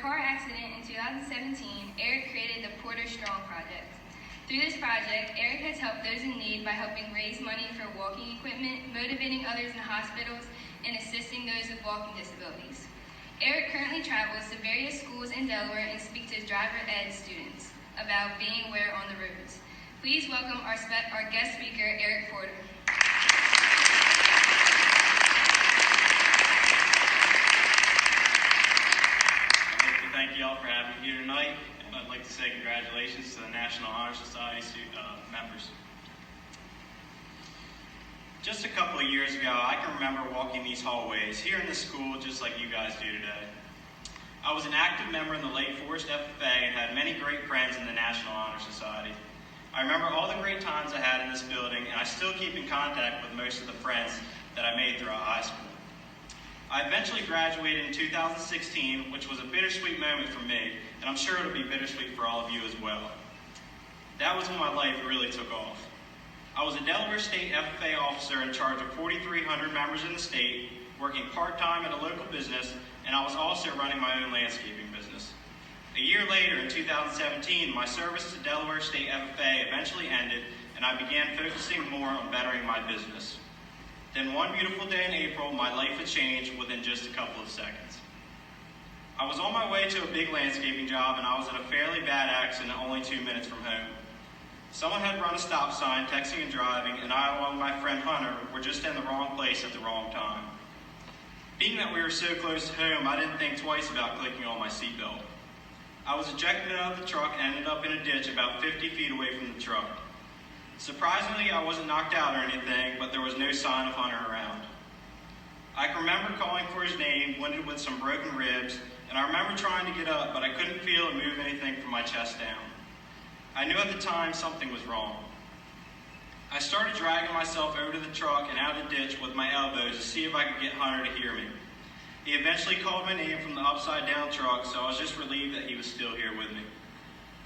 car accident in 2017, Eric created the Porter Strong Project. Through this project, Eric has helped those in need by helping raise money for walking equipment, motivating others in hospitals, and assisting those with walking disabilities. Eric currently travels to various schools in Delaware and speaks to driver ed students about being aware on the roads. Please welcome our guest speaker, Eric Porter. Thank you all for having me here tonight, and I'd like to say congratulations to the National Honor Society members. Just a couple of years ago, I can remember walking these hallways here in the school just like you guys do today. I was an active member in the Lake Forest FFA and had many great friends in the National Honor Society. I remember all the great times I had in this building, and I still keep in contact with most of the friends that I made throughout high school. I eventually graduated in 2016, which was a bittersweet moment for me, and I'm sure it'll be bittersweet for all of you as well. That was when my life really took off. I was a Delaware State FFA officer in charge of 4,300 members in the state, working part-time at a local business, and I was also running my own landscaping business. A year later, in 2017, my service to Delaware State FFA eventually ended, and I began focusing more on bettering my business. Then one beautiful day in April, my life had changed within just a couple of seconds. I was on my way to a big landscaping job, and I was in a fairly bad accident only 2 minutes from home. Someone had run a stop sign, texting and driving, and I, along with my friend Hunter, were just in the wrong place at the wrong time. Being that we were so close to home, I didn't think twice about clicking on my seatbelt. I was ejected out of the truck and ended up in a ditch about 50 feet away from the truck. Surprisingly, I wasn't knocked out or anything, but there was no sign of Hunter around. I can remember calling for his name, wounded with some broken ribs, and I remember trying to get up, but I couldn't feel or move anything from my chest down. I knew at the time something was wrong. I started dragging myself over to the truck and out of the ditch with my elbows to see if I could get Hunter to hear me. He eventually called my name from the upside-down truck, so I was just relieved that he was still here with me.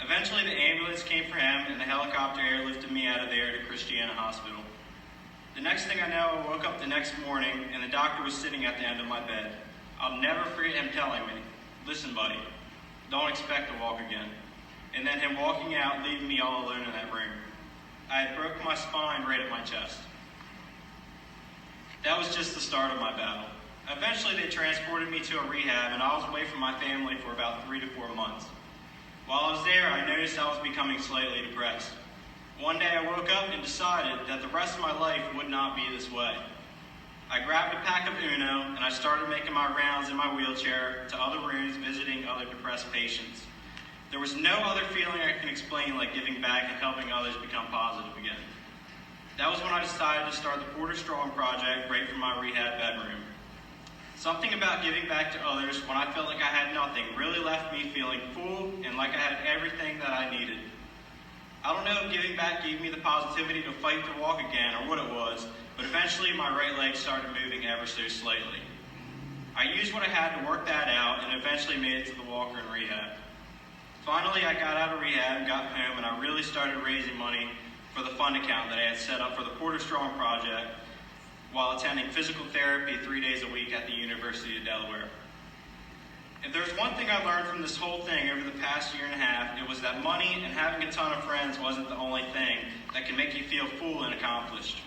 Eventually, the ambulance came for him, and the helicopter airlifted me out of there to Christiana Hospital. The next thing I know, I woke up the next morning, and the doctor was sitting at the end of my bed. I'll never forget him telling me, "Listen, buddy, don't expect to walk again." And then him walking out, leaving me all alone in that room. I had broken my spine right at my chest. That was just the start of my battle. Eventually, they transported me to a rehab, and I was away from my family for about 3 to 4 months. While I was there, I noticed I was becoming slightly depressed. One day I woke up and decided that the rest of my life would not be this way. I grabbed a pack of Uno and I started making my rounds in my wheelchair to other rooms visiting other depressed patients. There was no other feeling I can explain like giving back and helping others become positive again. That was when I decided to start the Porter Strong Project right from my rehab bedroom. Something about giving back to others when I felt like I had nothing really left me feeling full and like I had everything that I needed. I don't know if giving back gave me the positivity to fight to walk again or what it was, but eventually my right leg started moving ever so slightly. I used what I had to work that out and eventually made it to the walker in rehab. Finally, I got out of rehab and got home, and I really started raising money for the fund account that I had set up for the Porter Strong Project while attending physical therapy 3 days a week at the University of Delaware. If there's one thing I learned from this whole thing over the past year and a half, it was that money and having a ton of friends wasn't the only thing that can make you feel full and accomplished.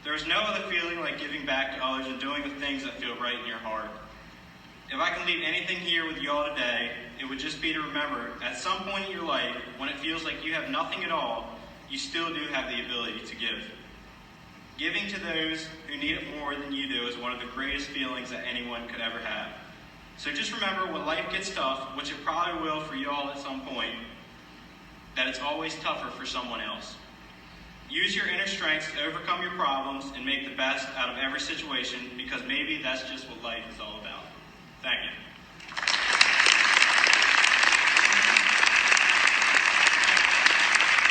There's no other feeling like giving back to others and doing the things that feel right in your heart. If I can leave anything here with you all today, it would just be to remember, at some point in your life, when it feels like you have nothing at all, you still do have the ability to give. Giving to those who need it more than you do is one of the greatest feelings that anyone could ever have. So just remember, when life gets tough, which it probably will for you all at some point, that it's always tougher for someone else. Use your inner strengths to overcome your problems and make the best out of every situation, because maybe that's just what life is all about. Thank you.